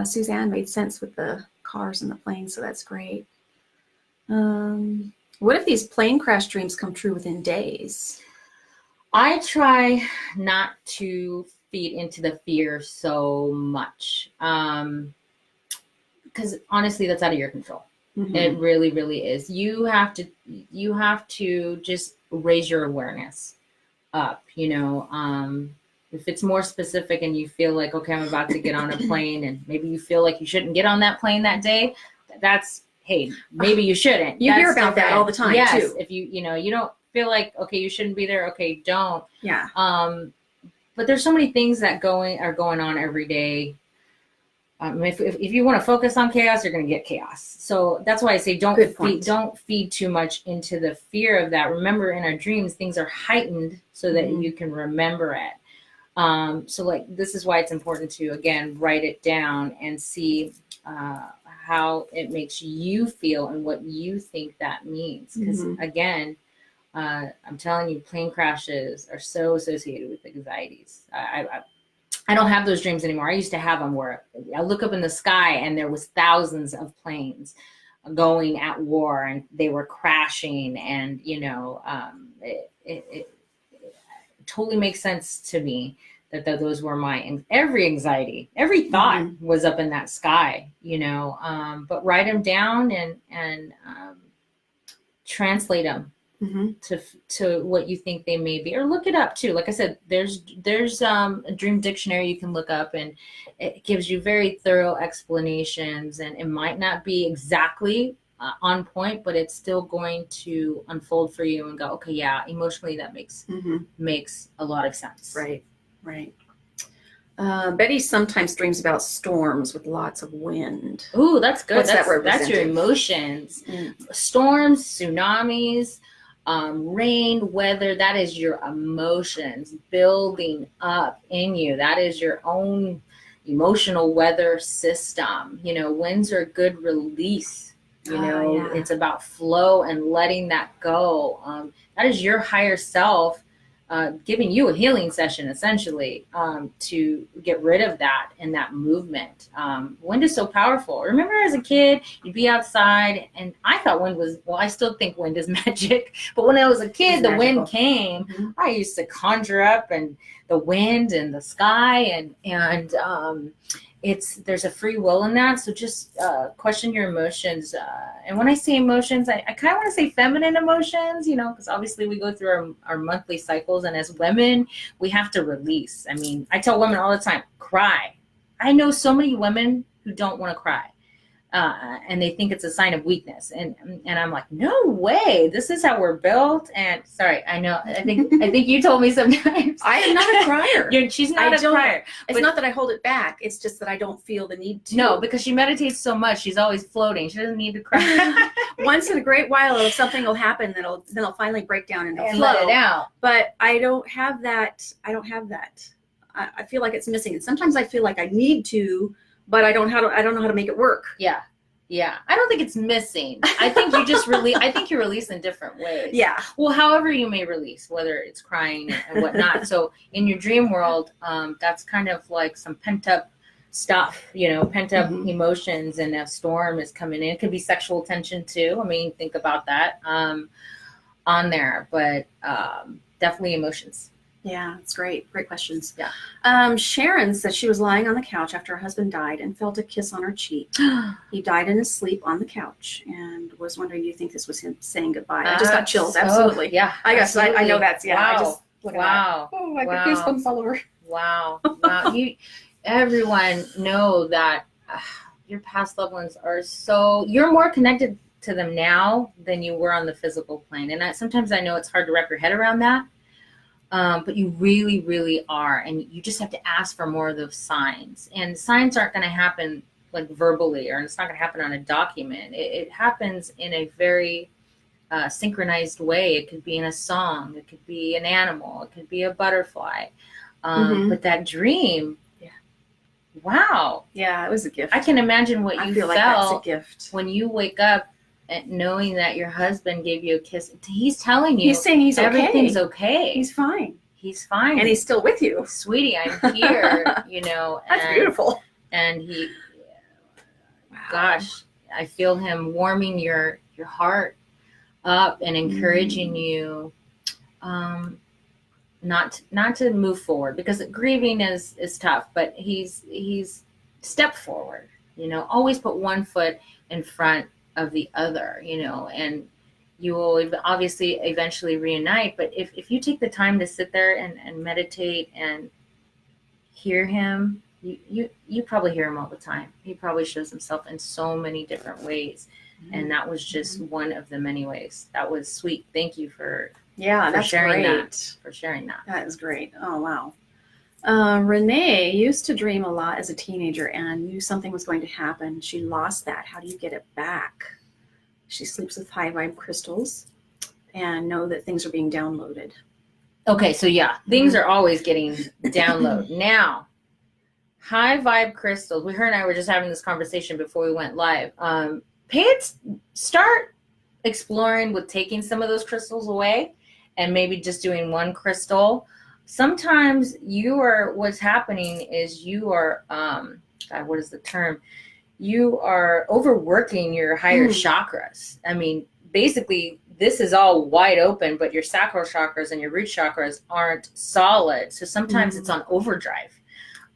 Suzanne made sense with the cars and the planes, so that's great. What if these plane crash dreams come true within days? I try not to feed into the fear so much, because honestly, that's out of your control. Mm-hmm. It really, really is. You have to just raise your awareness up. If it's more specific and you feel like, okay, I'm about to get on a plane, and maybe you feel like you shouldn't get on that plane that day, hey, maybe you shouldn't. You hear about that all the time, yes, too. If you don't feel like, okay, you shouldn't be there, okay, don't. Yeah. But there's so many things that are going on every day. If you want to focus on chaos, you're going to get chaos. So that's why I say don't feed too much into the fear of that. Remember, in our dreams, things are heightened so that you can remember it. So this is why it's important to, again, write it down and see how it makes you feel and what you think that means. Because again, I'm telling you, plane crashes are so associated with anxieties. I don't have those dreams anymore. I used to have them where I look up in the sky and there was thousands of planes going at war and they were crashing, and it totally makes sense to me that those were every anxiety, every thought was up in that sky, but write them down and translate them to what you think they may be, or look it up too. Like I said, there's a dream dictionary you can look up, and it gives you very thorough explanations, and it might not be exactly on point, but it's still going to unfold for you and go, okay, yeah, emotionally that makes a lot of sense. Right. Betty sometimes dreams about storms with lots of wind. Ooh, that's good. What's that that's your emotions. Storms, tsunamis, rain, weather, that is your emotions building up in you. That is your own emotional weather system. Winds are a good release. It's about flow and letting that go. That is your higher self giving you a healing session, essentially, to get rid of that and that movement. Wind is so powerful. Remember, as a kid, you'd be outside, and I thought wind was, I still think wind is magic. But when I was a kid, the wind came. I used to conjure up and the wind and the sky, and there's a free will in that. So just question your emotions. And when I say emotions, I kind of want to say feminine emotions, because obviously we go through our monthly cycles. And as women, we have to release. I mean, I tell women all the time, cry. I know so many women who don't want to cry. And they think it's a sign of weakness. And I'm like, no way. This is how we're built. And sorry, I know. I think you told me sometimes. I am not a crier. She's not a crier. It's not that I hold it back. It's just that I don't feel the need to. No, because she meditates so much. She's always floating. She doesn't need to cry. Once in a great while, something will happen then I'll finally break down and flow. Let it out. But I don't have that. I feel like it's missing. And sometimes I feel like I need to, but I don't know how to make it work. Yeah. I don't think it's missing. I think you just I think you release in different ways. Yeah. Well, however you may release, whether it's crying and whatnot. So in your dream world, that's kind of like some pent up stuff, pent up emotions, and a storm is coming in. It could be sexual tension too. I mean, think about that on there, but definitely emotions. Yeah, it's great. Great questions. Yeah. Sharon said she was lying on the couch after her husband died and felt a kiss on her cheek. He died in his sleep on the couch, and was wondering, do you think this was him saying goodbye? I just got chills. Absolutely. Yeah. I guess I know that's, Wow. I just look at that. Oh, I got goosebumps all over. Wow. Everyone know that your past loved ones you're more connected to them now than you were on the physical plane. And sometimes I know it's hard to wrap your head around that. But you really, really are. And you just have to ask for more of those signs. And signs aren't going to happen like verbally, or it's not going to happen on a document. It happens in a very synchronized way. It could be in a song, it could be an animal, it could be a butterfly. But that dream, wow. Yeah, it was a gift. I can imagine what you feel felt like that's a gift. when you wake up and knowing that your husband gave you a kiss. He's telling you, he's saying he's everything's okay. He's fine. He's fine. And he's still with you. Sweetie, I'm here, you know. That's beautiful. And he, gosh, I feel him warming your heart up and encouraging you not to move forward, because grieving is tough, but he's stepped forward, you know. Always put one foot in front of the other, you know, and you will obviously eventually reunite. But if you take the time to sit there and meditate and hear him, you probably hear him all the time. He probably shows himself in so many different ways. And that was just one of the many ways. That was sweet. Thank you for sharing that. For sharing that. That is great. Oh, wow. Renee used to dream a lot as a teenager and knew something was going to happen. She lost that. How do you get it back? She sleeps with high vibe crystals and know that things are being downloaded. Okay, so yeah, things are always getting downloaded. Now, high vibe crystals. Her and I were just having this conversation before we went live. Start exploring with taking some of those crystals away and maybe just doing one crystal. Sometimes what's happening is you are, God, what is the term? You are overworking your higher chakras. I mean, basically this is all wide open, but your sacral chakras and your root chakras aren't solid. So sometimes it's on overdrive.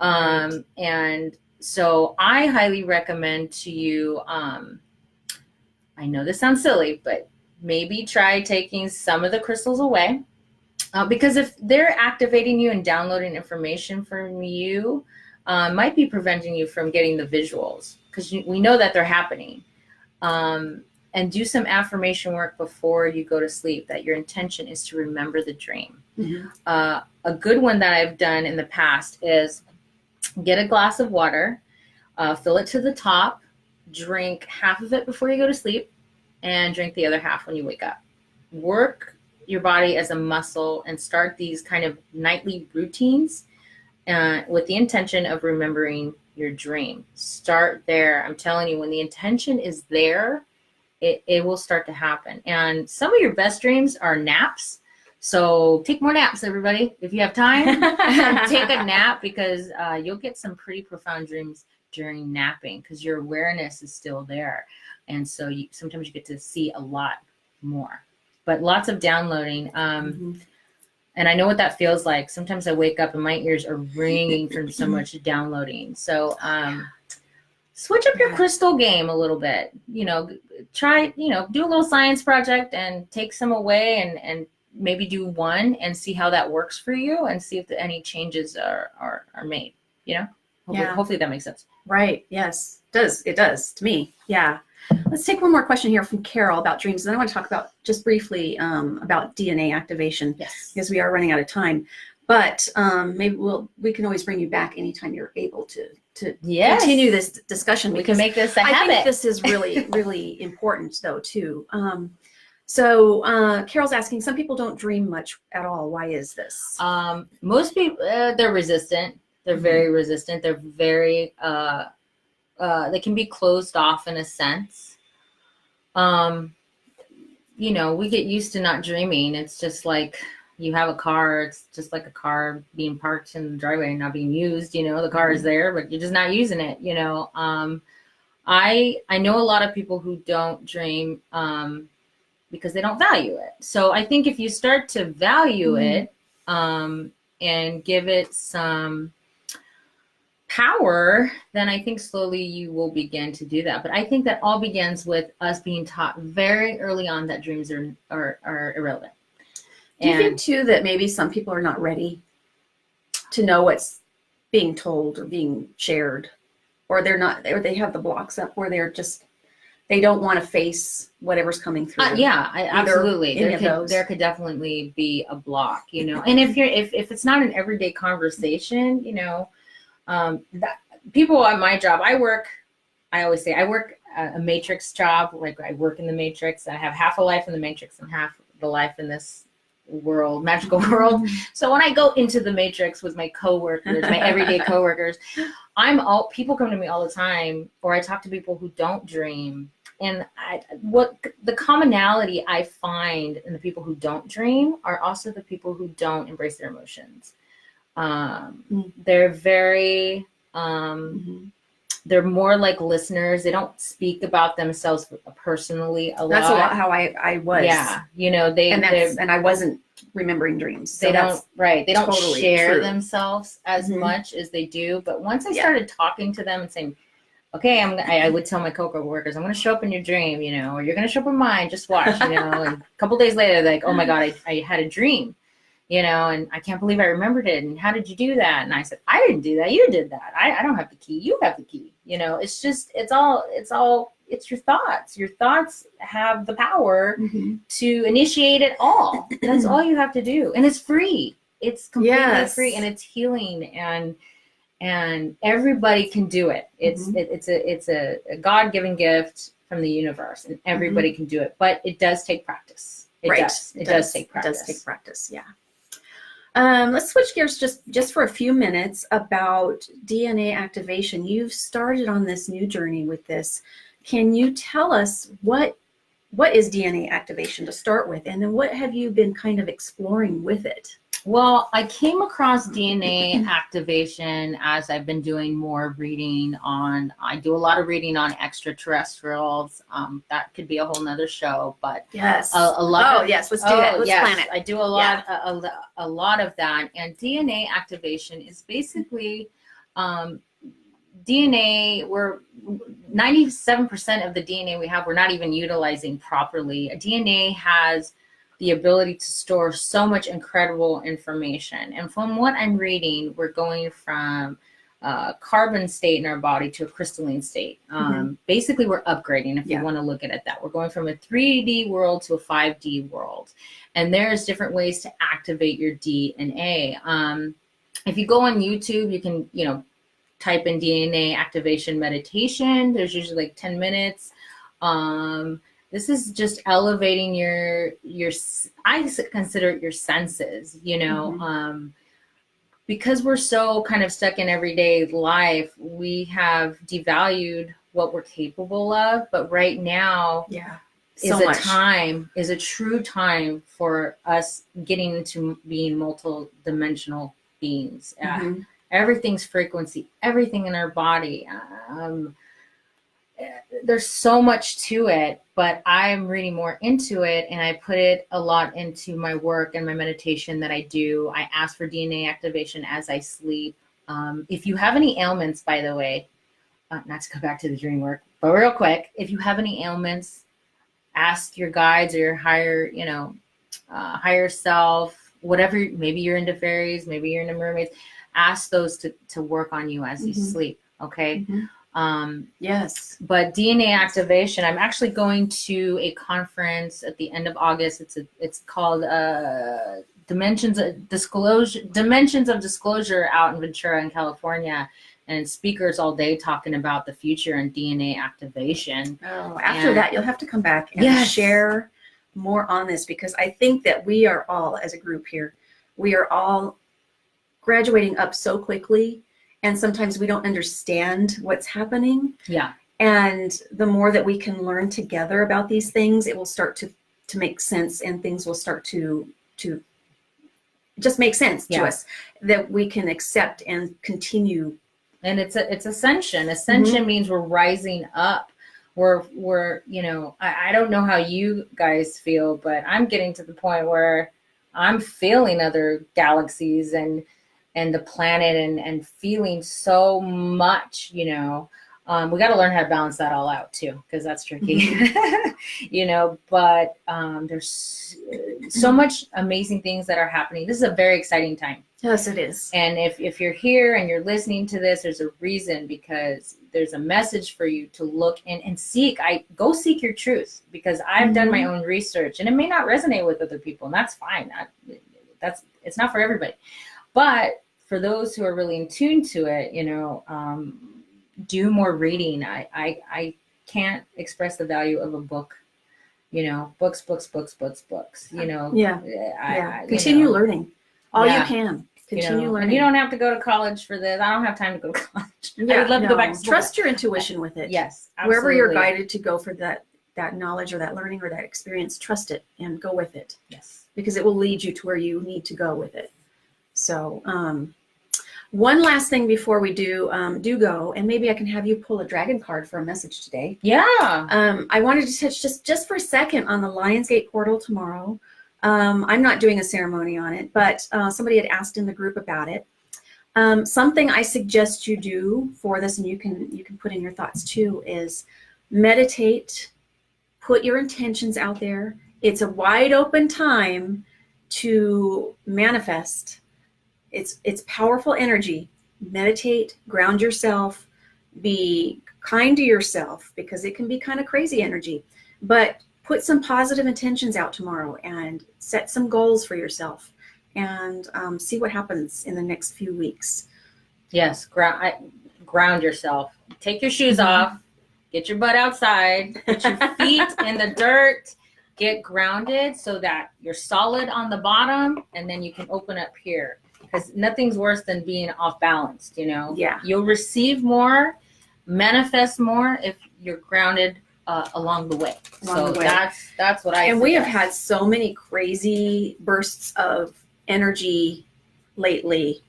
And so I highly recommend to you, I know this sounds silly, but maybe try taking some of the crystals away, because if they're activating you and downloading information from you, might be preventing you from getting the visuals, because we know that they're happening. And do some affirmation work before you go to sleep, that your intention is to remember the dream. A good one that I've done in the past is get a glass of water, fill it to the top, drink half of it before you go to sleep, and drink the other half when you wake up. Work your body as a muscle and start these kind of nightly routines with the intention of remembering your dream. Start there. I'm telling you, when the intention is there, it will start to happen. And some of your best dreams are naps. So take more naps, everybody. If you have time, take a nap, because you'll get some pretty profound dreams during napping, because your awareness is still there. And so sometimes you get to see a lot more. But lots of downloading. And I know what that feels like. Sometimes I wake up and my ears are ringing from so much downloading. So switch up your crystal game a little bit. You know, try, do a little science project and take some away and maybe do one and see how that works for you, and see if any changes are made, Hopefully that makes sense. Right. Yes. It does to me. Yeah. Let's take one more question here from Carol about dreams. Then I want to talk about just briefly about DNA activation. Yes. Because we are running out of time. But maybe we can always bring you back anytime you're able to continue this discussion. We can make this a habit. I think this is really, really important though too. So Carol's asking, some people don't dream much at all. Why is this? Most people, they're resistant. They're very resistant. They're very, they can be closed off in a sense. We get used to not dreaming. It's just like you have a car. It's just like a car being parked in the driveway and not being used. The car is there, but you're just not using it. I know a lot of people who don't dream because they don't value it. So I think if you start to value it and give it some power, then I think slowly you will begin to do that. But I think that all begins with us being taught very early on that dreams are irrelevant. Do you think too that maybe some people are not ready to know what's being told or being shared, or they have the blocks up where they don't want to face whatever's coming through? Absolutely. There could definitely be a block, And if it's not an everyday conversation, that people at my job, I work I always say I work a matrix job. Like I work in the matrix. I have half a life in the matrix and half the life in this world, magical world. So when I go into the matrix with my coworkers, my everyday coworkers, people come to me all the time, or I talk to people who don't dream. And what the commonality I find in the people who don't dream are also the people who don't embrace their emotions. They're very, they're more like listeners. They don't speak about themselves personally a lot. That's a lot how I was. Yeah. You know, and I wasn't remembering dreams. So they don't totally share true. themselves as much as they do. But once I started talking to them and saying, okay, I would tell my coworkers, I'm going to show up in your dream, you know, or you're going to show up in mine, just watch, you know. And a couple days later, they're like, oh my God, I had a dream, you know, and I can't believe I remembered it. And how did you do that? And I said, I didn't do that. You did that. I don't have the key. You have the key. You know, it's your thoughts. Your thoughts have the power to initiate it all. That's all you have to do. And it's free. It's completely free, and it's healing, and everybody can do it. It's a God-given gift from the universe, and everybody can do it. But it does take practice. It does take practice. Yeah. Let's switch gears just for a few minutes about DNA activation. You've started on this new journey with this. Can you tell us what is DNA activation to start with, and then what have you been kind of exploring with it? Well, I came across DNA activation as I've been doing more reading on. I do a lot of reading on extraterrestrials. That could be a whole nother show, but yes, let's do that. Let's plan it. I do a lot of that, and DNA activation is basically DNA. We're 97% of the DNA we have, we're not even utilizing properly. DNA has the ability to store so much incredible information. And from what I'm reading, we're going from a carbon state in our body to a crystalline state. Basically, we're upgrading, if you want to look at it that. We're going from a 3D world to a 5D world. And there's different ways to activate your DNA. If you go on YouTube, you can, type in DNA activation meditation. There's usually like 10 minutes. This is just elevating your I consider it your senses, because we're so kind of stuck in everyday life, we have devalued what we're capable of. But right now is a true time for us getting into being multidimensional beings. Everything's frequency, everything in our body. There's so much to it, but I'm reading more into it, and I put it a lot into my work and my meditation that I do. I ask for DNA activation as I sleep. If you have any ailments, by the way, not to go back to the dream work, but real quick, if you have any ailments, ask your guides or your higher self, whatever, maybe you're into fairies, maybe you're into mermaids, ask those to work on you as you sleep. Okay. Yes. But DNA activation, I'm actually going to a conference at the end of August. It's called Dimensions of Disclosure out in Ventura in California, and speakers all day talking about the future and DNA activation. After that, you'll have to come back and share more on this, because I think that we are all, as a group here, we are all graduating up so quickly. And sometimes we don't understand what's happening. Yeah. And the more that we can learn together about these things, it will start to make sense, and things will start to just make sense to us, that we can accept and continue. And it's ascension. Ascension means we're rising up. We're I don't know how you guys feel, but I'm getting to the point where I'm feeling other galaxies and the planet and feeling so much, we got to learn how to balance that all out too, because that's tricky, but there's so much amazing things that are happening. This is a very exciting time. Yes, it is. And if you're here and you're listening to this, there's a reason, because there's a message for you to look and seek. Go seek your truth, because I've done my own research, and it may not resonate with other people, and that's fine. It's not for everybody. But for those who are really in tune to it, do more reading. I can't express the value of a book. You know, books. You know, Continue learning all you Yeah. can. Continue And learning. you don't have to go to college for this. I don't have time to go to college. I Yeah, would love to go back to school. Trust your intuition with it. Yes, Wherever you're absolutely. guided to go for that knowledge or that learning or that experience, trust it and go with it, Yes. because it will lead you to where you need to go with it. So one last thing before we do go, and maybe I can have you pull a dragon card for a message today. Yeah. I wanted to touch just for a second on the Lionsgate portal tomorrow. I'm not doing a ceremony on it, but somebody had asked in the group about it. Something I suggest you do for this, and you can put in your thoughts too, is meditate, put your intentions out there. It's a wide open time to manifest. It's powerful energy. Meditate, ground yourself, be kind to yourself, because it can be kind of crazy energy. But put some positive intentions out tomorrow and set some goals for yourself, and see what happens in the next few weeks. Yes. Ground yourself. Take your shoes off. Get your butt outside. Put your feet in the dirt. Get grounded so that you're solid on the bottom, and then you can open up here. Because nothing's worse than being off balanced, you know? Yeah. You'll receive more, manifest more if you're grounded along the way. That's what I And suggest. we have had so many crazy bursts of energy lately.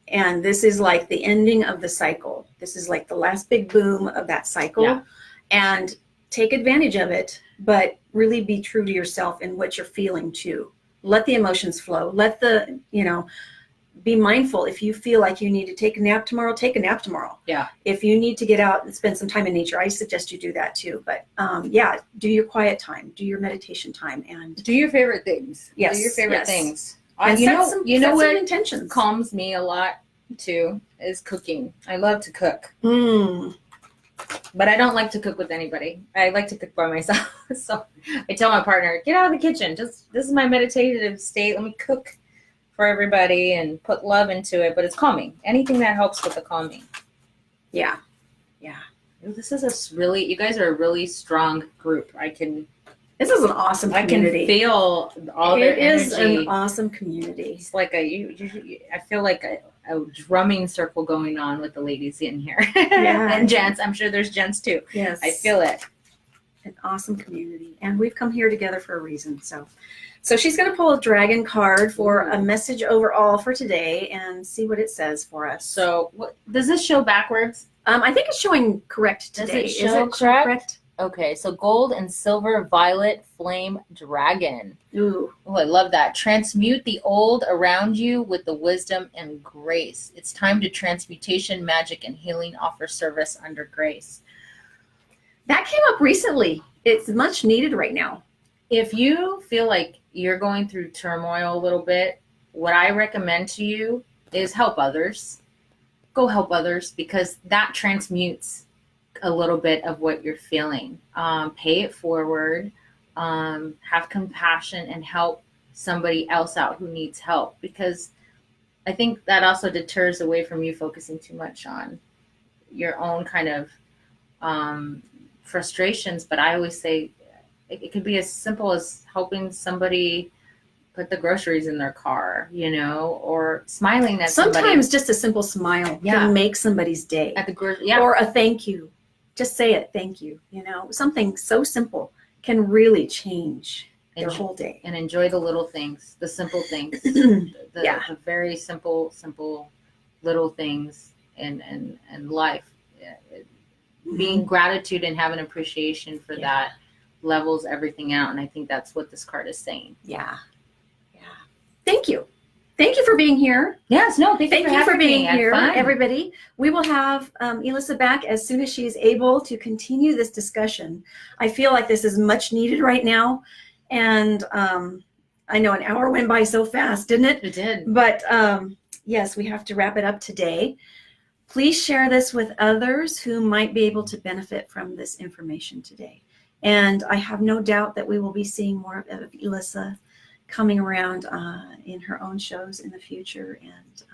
And this is like the ending of the cycle. This is like the last big boom of that cycle. Yeah. And take advantage of it, but really be true to yourself and what you're feeling too. Let the emotions flow. Let the, be mindful. If you feel like you need to take a nap tomorrow, take a nap tomorrow. Yeah. If you need to get out and spend some time in nature, I suggest you do that too. But do your quiet time, do your meditation time, and do your favorite things. Yes, Do your favorite yes. things. And You set know some what intentions. calms me a lot too is cooking. I love to cook. But I don't like to cook with anybody. I like to cook by myself. So I tell my partner, get out of the kitchen. This is my meditative state. Let me cook for everybody and put love into it. But it's calming. Anything that helps with the calming. Yeah. This is you guys are a really strong group. This is an awesome community. I can feel all their energy. It is an awesome community. It's like I feel like a drumming circle going on with the ladies in here. Yeah. And gents. I'm sure there's gents too. Yes. I feel it. An awesome community. And we've come here together for a reason. So she's going to pull a dragon card for a message overall for today and see what it says for us. So does this show backwards? I think it's showing correct today. Does it show correct? Okay, so gold and silver violet flame dragon. Ooh. Oh, I love that. Transmute the old around you with the wisdom and grace. It's time to transmutation, magic, and healing offer service under grace. That came up recently. It's much needed right now. If you feel like you're going through turmoil a little bit, what I recommend to you is help others. Go help others, because that transmutes a little bit of what you're feeling. Pay it forward, have compassion, and help somebody else out who needs help, because I think that also deters away from you focusing too much on your own kind of frustrations. But I always say it could be as simple as helping somebody put the groceries in their car, or smiling at somebody. Sometimes just a simple smile can make somebody's day. At the or a thank you. Just say it, thank you. Something so simple can really change their whole day. And enjoy the little things, the simple things, the very simple little things in life. Being gratitude and having appreciation for that levels everything out. And I think that's what this card is saying. Yeah. Thank you. Thank you for being here. Yes, no, thank you for being here, fun. everybody. We will have Elisa back as soon as she's able to continue this discussion. I feel like this is much needed right now. And I know an hour went by so fast, didn't it? It did. But yes, we have to wrap it up today. Please share this with others who might be able to benefit from this information today. And I have no doubt that we will be seeing more of Elisa coming around in her own shows in the future. And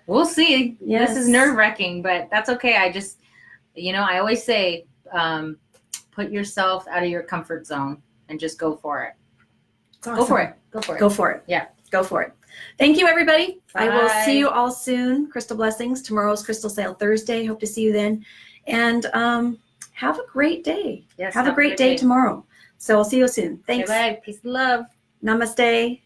we'll see. Yes. This is nerve-wracking, but that's okay. You know, I always say, put yourself out of your comfort zone and just go for it. Awesome. Go for it. Go for it. Go for it. Yeah. Go for it. Thank you, everybody. I will Bye. see you all soon. Crystal blessings. Tomorrow's Crystal Sale Thursday. Hope to see you then. And have a great day. Yes, have a great day tomorrow. So I'll see you soon. Thanks. Bye. Peace and love. Namaste.